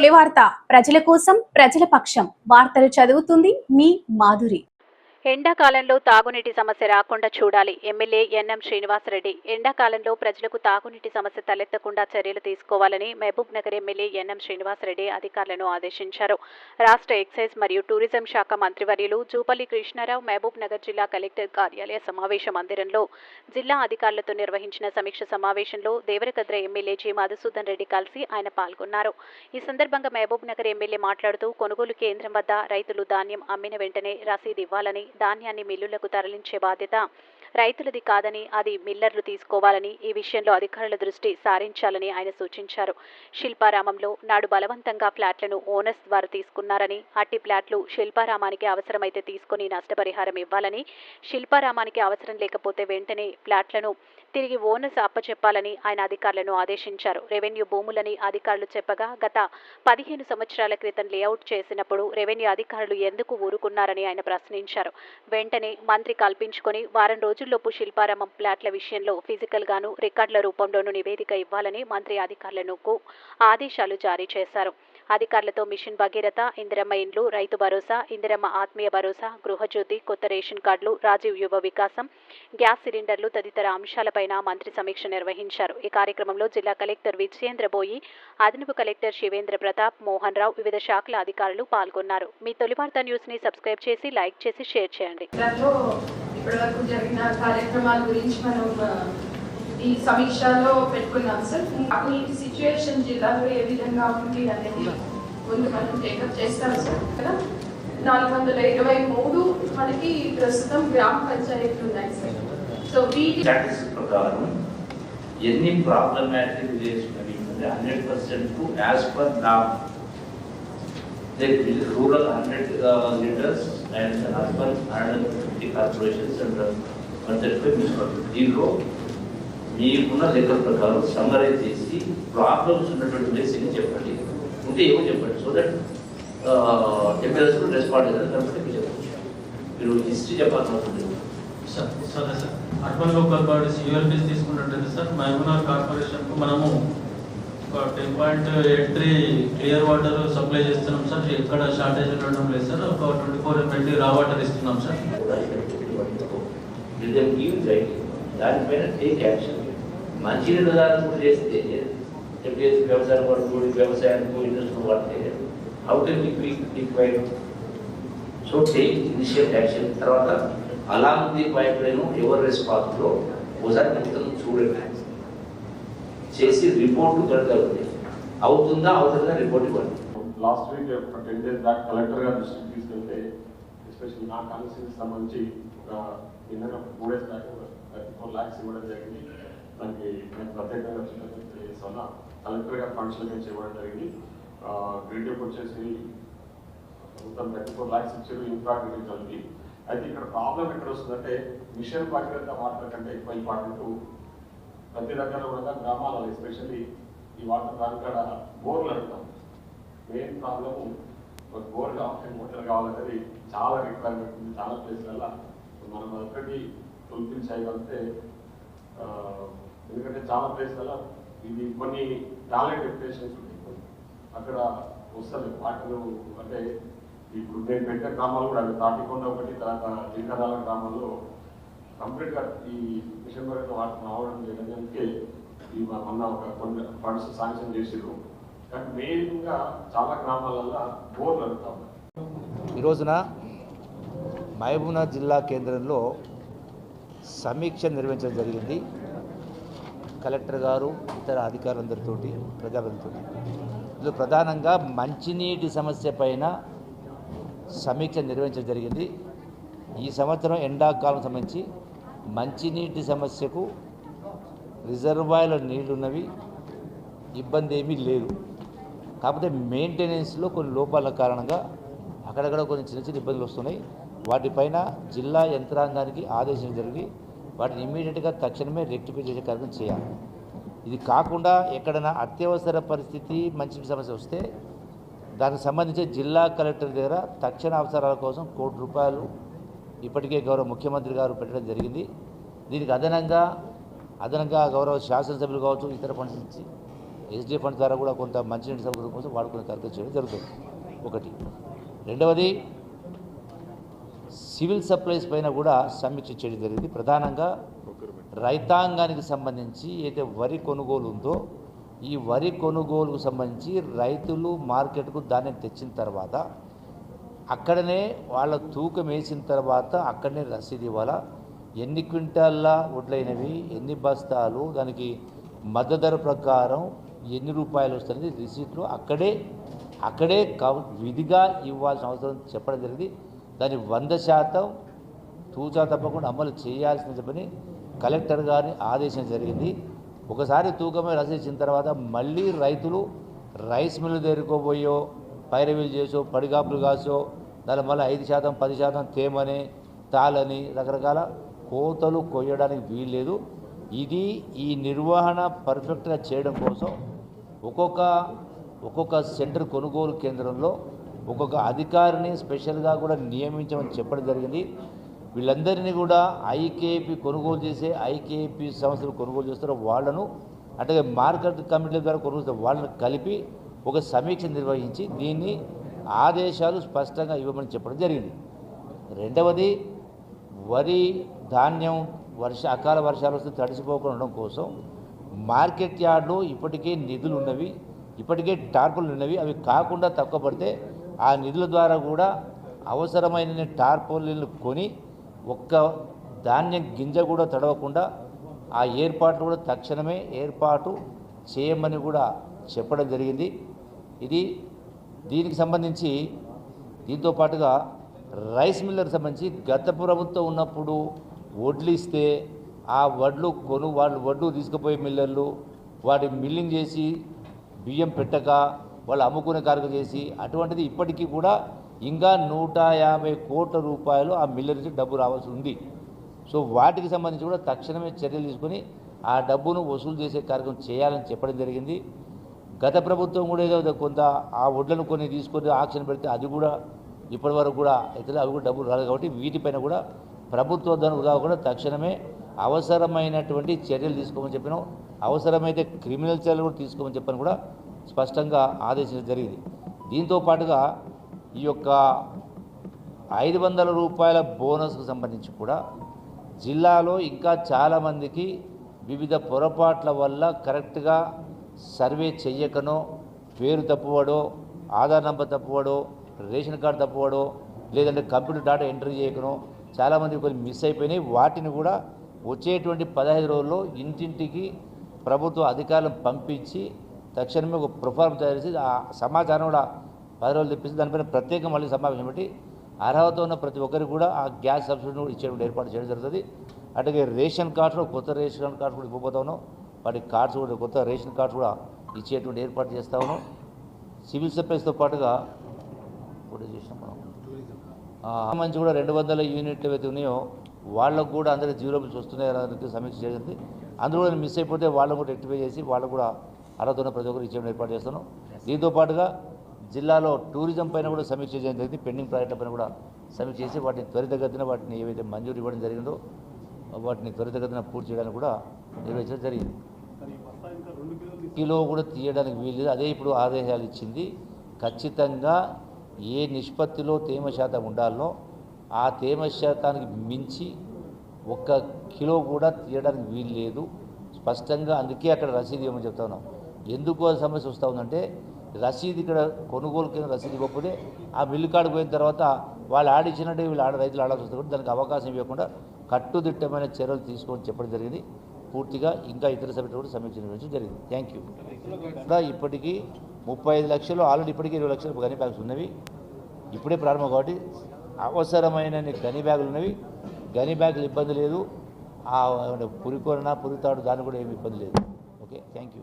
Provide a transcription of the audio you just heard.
తొలి వార్త ప్రజల కోసం ప్రజల పక్షం వార్తలు చదువుతుంది మీ మాధురి. ఎండాకాలంలో తాగునీటి సమస్య రాకుండా చూడాలి. ఎమ్మెల్యే ఎన్ఎం శ్రీనివాసరెడ్డి ఎండాకాలంలో ప్రజలకు తాగునీటి సమస్య తలెత్తకుండా చర్యలు తీసుకోవాలని మహబూబ్ నగర్ ఎమ్మెల్యే ఎన్ఎం శ్రీనివాసరెడ్డి అధికారులను ఆదేశించారు. రాష్ట్ర ఎక్సైజ్ మరియు టూరిజం శాఖ మంత్రివర్యులు జూపల్లి కృష్ణారావు మహబూబ్ నగర్ జిల్లా కలెక్టర్ కార్యాలయ సమావేశ మందిరంలో జిల్లా అధికారులతో నిర్వహించిన సమీక్ష సమావేశంలో దేవరకద్ర ఎమ్మెల్యే జి మధుసూదన్ రెడ్డి కలిసి ఆయన పాల్గొన్నారు. ఈ సందర్భంగా మహబూబ్ నగర్ ఎమ్మెల్యే మాట్లాడుతూ కొనుగోలు కేంద్రం వద్ద రైతులు ధాన్యం అమ్మిన వెంటనే రసీదు ఇవ్వాలని, ధాన్యాన్ని మిల్లులకు తరలించే బాధ్యత రైతులది కాదని అది మిల్లర్లు తీసుకోవాలని, ఈ విషయంలో అధికారుల దృష్టి సారించాలని ఆయన సూచించారు. శిల్పారామంలో నాడు బలవంతంగా ఫ్లాట్లను ఓనర్స్ ద్వారా తీసుకున్నారని, అట్టి ఫ్లాట్లు శిల్పారామానికి అవసరమైతే తీసుకుని నష్టపరిహారం ఇవ్వాలని, శిల్పారామానికి అవసరం లేకపోతే వెంటనే ఫ్లాట్లను తిరిగి ఓనర్స్ అప్పచెప్పాలని ఆయన అధికారులను ఆదేశించారు. రెవెన్యూ భూములని అధికారులు చెప్పగా గత 15 సంవత్సరాల క్రితం లేఅవుట్ చేసినప్పుడు రెవెన్యూ అధికారులు ఎందుకు ఊరుకున్నారని ఆయన ప్రశ్నించారు. వెంటనే మంత్రి కల్పించుకొని వారం రోజుల్లోపు శిల్పారామం ఫ్లాట్ల విషయంలో ఫిజికల్ గాను రికార్డుల రూపంలోనూ నివేదిక ఇవ్వాలని మంత్రి అధికారులకు ఆదేశాలు జారీ చేశారు. అధికారులతో మిషన్ భగీరథ, ఇందిరమ్మ ఇండ్లు, రైతు భరోసా, ఇందిరమ్మ ఆత్మీయ భరోసా, గృహజ్యోతి, కొత్త రేషన్ కార్డులు, రాజీవ్ యువ వికాసం, గ్యాస్ సిలిండర్లు తదితర అంశాలపైన మంత్రి సమీక్ష నిర్వహించారు. ఈ కార్యక్రమంలో జిల్లా కలెక్టర్ విజయేంద్ర బోయి, అదనపు కలెక్టర్ శివేంద్ర ప్రతాప్, మోహన్ రావు, వివిధ శాఖల అధికారులు పాల్గొన్నారు. మీ తొలి వార్త న్యూస్ ని సబ్స్క్రైబ్ చేసి లైక్ చేసి షేర్ చేయండి. ఇప్పటివరకు జరిగిన కార్యక్రమాల గురించి మనం ఈ సమీక్షలో పెట్టుకున్నాం సార్. ఈ సిచ్యువేషన్ జిల్లాలో ఏ విధంగా ఉంది అనేది ముందు మనం టేకప్ చేస్తాం సార్. కదా 423 మనకి ప్రస్తుతం గ్రామ పంచాయతీలు ఉన్నాయి సార్. సో వీటి ప్రకారం ఎన్ని problematic village 100% as per law rural 100 litres and urban 150 corporations and 135 municipality. దీనిలో మీకున్న లెక్కల ప్రకారం సమ్మరైజ్ చేసి ప్రాబ్లమ్స్ ఉన్నటువంటి ప్లేస్ని చెప్పండి, ఉంటే ఏమో చెప్పండి. సో దట్ ఎంపీఎస్ రెస్పాండ్ అవుతుంది. కాబట్టి మీరు చెప్పండి, మీరు హిస్టరీ చెప్పాల్సి ఉంటుంది. సరే sir, urban local bodies ULBs తీసుకున్నట్లయితే సార్ మహబూబ్నగర్ కార్పొరేషన్కు మనము ఒక 10.83 క్లియర్ వాటర్ సప్లై చేస్తున్నాం సార్. ఎక్కడ షార్టేజ్ ఉండడం లేదు సార్. ఒక 24 MLD రా వాటర్ ఇస్తున్నాం సార్. దానిపైన టేక్ యాక్షన్. మంచినీళ్ళు దాన్ని కూడా చేస్తే వ్యవసాయం పడుతుంది, వ్యవసాయానికి ఇండస్ట్రీ పడితే how can be quick. So take initial action. తర్వాత అలాంటి పైప్ లైన్ ఎవరు రెస్పాన్స్లో ఒకసారి మొత్తం చూడండి, చేసి రిపోర్టు కడగలుగుతుంది. అవుతుందా అవుతుందా రిపోర్ట్ ఇవ్వండి. Last week 10 days back collector గారు దృష్టికి తీసుకెళ్తే ఎస్పెషల్లీ నా కాన్స్టిట్యూన్సీకి సంబంధించి ఒక 2 days బ్యాక్ 34 lakhs ఇవ్వడం జరిగింది. దానికి నేను ప్రత్యేకంగా తెలియజేస్తున్నా. కలెక్టర్ గారు ఫండ్స్లో నుంచి ఇవ్వడం జరిగింది. గ్రిడ్కి వచ్చేసి మొత్తం 34 lakhs ఇచ్చారు. ఇన్ఫ్రా గ్రిడ్ కలిపి. అయితే ఇక్కడ ప్రాబ్లం ఎక్కడ వస్తుందంటే మిషన్ భగీరథ వాటర్ కంటే ఎక్కువ ఇంపార్టెంట్ ప్రతి దగ్గర కూడా గ్రామాలలో ఎస్పెషల్లీ ఈ వాటర్ రానికాడ బోర్లు అడుగుతాం. మెయిన్ ప్రాబ్లము బోర్ కావాలి, మోటార్ కావాలనేది చాలా రిక్వైర్మెంట్ ఉంది చాలా ప్లేస్లలో. మనం ఒకటి ఫుల్ఫిల్ చేయగలిగితే, ఎందుకంటే చాలా ప్లేస్లలో ఇది కొన్ని టాలెంట్ ఎడ్యుకేషన్స్ ఉంటాయి, అక్కడ వస్తుంది వాటర్. అంటే ఇప్పుడు నేను పెట్టే గ్రామాలు కూడా అవి తాటికొండ ఒకటి, తర్వాత జింకరాల గ్రామాల్లో కంప్లీట్గా ఈ మిషన్ వరకు వాటర్ రావడం లేదంటే ఈ మొన్న ఒక కొన్ని ఫండ్స్ శాంక్షన్ చేసారు. కానీ మెయిన్గా చాలా గ్రామాలలో బోర్లు అడుగుతాం. ఈ రోజున మహబూబ్నగర్ జిల్లా కేంద్రంలో సమీక్ష నిర్వహించడం జరిగింది. కలెక్టర్ గారు ఇతర అధికారులందరితో, ప్రజలందరితో. ఇందులో ప్రధానంగా మంచినీటి సమస్య పైన సమీక్ష నిర్వహించడం జరిగింది. ఈ సంవత్సరం ఎండాకాలం సంబంధించి మంచినీటి సమస్యకు రిజర్వాయర్లో నీళ్లు ఉన్నవి, ఇబ్బంది ఏమీ లేదు. కాకపోతే మెయింటెనెన్స్లో కొన్ని లోపాల కారణంగా అక్కడక్కడ కొన్ని చిన్న చిన్న ఇబ్బందులు వస్తున్నాయి. వాటిపైన జిల్లా యంత్రాంగానికి ఆదేశం జరిగి వాటిని ఇమ్మీడియట్గా తక్షణమే రెక్టిఫై చేసే కార్యక్రమం చేయాలి. ఇది కాకుండా ఎక్కడైనా అత్యవసర పరిస్థితి మంచినీటి సమస్య వస్తే దానికి సంబంధించి జిల్లా కలెక్టర్ దగ్గర తక్షణ అవసరాల కోసం ₹1 కోటి ఇప్పటికే గౌరవ ముఖ్యమంత్రి గారు పెట్టడం జరిగింది. దీనికి అదనంగా గౌరవ శాసనసభ్యులు కావచ్చు, ఇతర ఫండ్స్ నుంచి ఎస్డీ ఫండ్ ద్వారా కూడా కొంత మంచినీటి సౌకర్యం కోసం వాడుకునే కార్యక్రమం చేయడం జరుగుతుంది. ఒకటి. రెండవది సివిల్ సప్లైస్ పైన కూడా సమీక్ష చేయడం జరిగింది. ప్రధానంగా రైతాంగానికి సంబంధించి ఏదైతే వరి కొనుగోలు ఉందో ఈ వరి కొనుగోలుకు సంబంధించి రైతులు మార్కెట్కు ధాన్యం తెచ్చిన తర్వాత అక్కడనే వాళ్ళ తూకం వేసిన తర్వాత అక్కడనే రసీదు ఇవ్వాలా, ఎన్ని క్వింటాల్ల వడ్లైనవి, ఎన్ని బస్తాలు, దానికి మద్దతు ధర ప్రకారం ఎన్ని రూపాయలు వస్తుంది రిసీట్లు అక్కడే విధిగా ఇవ్వాల్సిన అవసరం చెప్పడం జరిగింది. దాన్ని 100% తూచా తప్పకుండా అమలు చేయాల్సిన చెప్పని కలెక్టర్ గారిని ఆదేశం జరిగింది. ఒకసారి తూకమే రసీసిన తర్వాత మళ్ళీ రైతులు రైస్ మిల్లు దగ్గరకోబోయో పైరవీలు చేసో పడిగాపులు కాసో దాని మళ్ళీ 5% 10% తేమని తాళని రకరకాల కోతలు కొయ్యడానికి వీల్లేదు. ఇది ఈ నిర్వహణ పర్ఫెక్ట్గా చేయడం కోసం ఒక్కొక్క సెంటర్ కొనుగోలు కేంద్రంలో ఒక్కొక్క అధికారిని స్పెషల్గా కూడా నియమించమని చెప్పడం జరిగింది. వీళ్ళందరినీ కూడా ఐకేపీ కొనుగోలు చేసే ఐకేపీ సంస్థలు కొనుగోలు చేస్తారో వాళ్ళను, అట్లాగే మార్కెట్ కమిటీల ద్వారా కొనుగోలు చేస్తారు వాళ్ళని కలిపి ఒక సమీక్ష నిర్వహించి దీన్ని ఆదేశాలు స్పష్టంగా ఇవ్వమని చెప్పడం జరిగింది. రెండవది వరి ధాన్యం అకాల వర్షాలు వస్తే తడిసిపోకుండా ఉండడం కోసం మార్కెట్ యార్డ్లో ఇప్పటికే నిధులు ఉన్నవి, ఇప్పటికే టార్పులు ఉన్నవి. అవి కాకుండా తక్కువ పడితే ఆ నిధుల ద్వారా కూడా అవసరమైన టార్పోలిన్లు కొని ఒక్క ధాన్యం గింజ కూడా తడవకుండా ఆ ఏర్పాట్లు కూడా తక్షణమే ఏర్పాటు చేయమని కూడా చెప్పడం జరిగింది. దీనికి సంబంధించి దీంతో పాటుగా రైస్ మిల్లర్కి సంబంధించి గత ప్రభుత్వం ఉన్నప్పుడు వడ్లు ఇస్తే ఆ వడ్లు తీసుకుపోయే మిల్లర్లు వాటి మిల్లింగ్ చేసి బియ్యం పెట్టక వాళ్ళు అమ్ముకునే కార్యక్రమం చేసి అటువంటిది ఇప్పటికీ కూడా ఇంకా 150 కోట్ల రూపాయలు ఆ మిల్లర్ నుంచి డబ్బు రావాల్సి ఉంది. సో వాటికి సంబంధించి కూడా తక్షణమే చర్యలు తీసుకొని ఆ డబ్బును వసూలు చేసే కార్యక్రమం చేయాలని చెప్పడం జరిగింది. గత ప్రభుత్వం కూడా ఏదో కొంత ఆ వడ్లను కొన్ని తీసుకొని ఆక్షన్ పెడితే అది కూడా ఇప్పటి వరకు కూడా అయితే అవి కూడా డబ్బులు రాలేదు. కాబట్టి వీటిపైన కూడా ప్రభుత్వ వృధా కూడా తక్షణమే అవసరమైనటువంటి చర్యలు తీసుకోమని చెప్పినాం. అవసరమైతే క్రిమినల్ చర్యలు కూడా తీసుకోమని చెప్పని కూడా స్పష్టంగా ఆదేశించడం జరిగింది. దీంతో పాటుగా ఈ యొక్క 500 రూపాయల బోనస్కు సంబంధించి కూడా జిల్లాలో ఇంకా చాలామందికి వివిధ పొరపాట్ల వల్ల కరెక్ట్గా సర్వే చెయ్యకనో, పేరు తప్పువడో, ఆధార్ నెంబర్ తప్పువడో, రేషన్ కార్డు తప్పువడో, లేదంటే కంప్యూటర్ డేటా ఎంట్రీ చేయకనో చాలామంది కొన్ని మిస్ అయిపోయినాయి. వాటిని కూడా వచ్చేటువంటి 15 రోజుల్లో ఇంటింటికి ప్రభుత్వ అధికారులను పంపించి తక్షణమే ఒక ప్రొఫార్మ్ తయారు చేసి ఆ సమాచారం కూడా 10 రోజులు తెప్పిస్తే దానిపైన ప్రత్యేక మళ్ళీ సమావేశం పెట్టి అర్హత ఉన్న ప్రతి ఒక్కరికి కూడా ఆ గ్యాస్ సబ్సిడీ కూడా ఇచ్చేటువంటి ఏర్పాటు చేయడం జరుగుతుంది. అట్లాగే రేషన్ కార్డ్స్లో కొత్త రేషన్ కార్డ్స్ కూడా ఇవ్వబోతా ఉన్నాం. వాటి కార్డ్స్ కూడా కొత్త రేషన్ కార్డ్స్ కూడా ఇచ్చేటువంటి ఏర్పాటు చేస్తా ఉన్నాం. సివిల్ సప్లైస్తో పాటుగా కూడా చేసినాం మనం మంచి కూడా 200 యూనిట్లు ఏవైతే ఉన్నాయో వాళ్ళకు కూడా అందరికీ జీరో బిల్స్ వస్తున్నాయి అనేది సమీక్ష చేసింది. అందులో కూడా మిస్ అయిపోతే వాళ్ళకు కూడా రెక్టిఫై చేసి వాళ్ళకు కూడా అర్హత ఉన్న ప్రతి ఒక్కరు ఇచ్చేయడం ఏర్పాటు చేస్తున్నాం. దీంతో పాటుగా జిల్లాలో టూరిజం పైన కూడా సమీక్ష చేయడం జరిగింది. పెండింగ్ ప్రాజెక్టుల పైన కూడా సమీక్ష చేసి వాటిని త్వరితగతిన వాటిని ఏవైతే మంజూరు ఇవ్వడం జరిగిందో వాటిని త్వరితగతిన పూర్తి చేయడానికి కూడా నిర్వహించడం జరిగింది. కిలో కూడా తీయడానికి వీలు. అదే ఇప్పుడు ఆదేశాలు ఇచ్చింది. ఖచ్చితంగా ఏ నిష్పత్తిలో తేమ శాతం ఉండాలో ఆ తేమ శాతానికి మించి 1 కిలో కూడా తీయడానికి వీలు లేదు స్పష్టంగా. అందుకే అక్కడ రసీదు ఇవ్వమని చెప్తా ఉన్నాం. ఎందుకు ఆ సమస్య వస్తూ ఉందంటే రసీదు ఇక్కడ కొనుగోలు కింద రసీదు ఇవ్వకపోతే ఆ మిల్లు కాడికి పోయిన తర్వాత వాళ్ళు ఆడిచ్చినట్టే వీళ్ళు రైతులు ఆడాల్సి వస్తుంది. కూడా దానికి అవకాశం ఇవ్వకుండా కట్టుదిట్టమైన చర్యలు తీసుకొని చెప్పడం జరిగింది. పూర్తిగా ఇంకా ఇతర సభ్యులు కూడా సమీక్ష నిర్వహించడం జరిగింది. Thank you. ఇప్పటికీ 35 లక్షలు ఆల్రెడీ ఇప్పటికీ 20 లక్షలు గని బ్యాగ్స్ ఉన్నవి. ఇప్పుడే ప్రారంభం కాబట్టి అవసరమైన గని బ్యాగులు ఉన్నవి. గని బ్యాగులు ఇబ్బంది లేదు. పురికొరణ పురితాడు దాన్ని కూడా ఏమి ఇబ్బంది లేదు. Okay, thank you.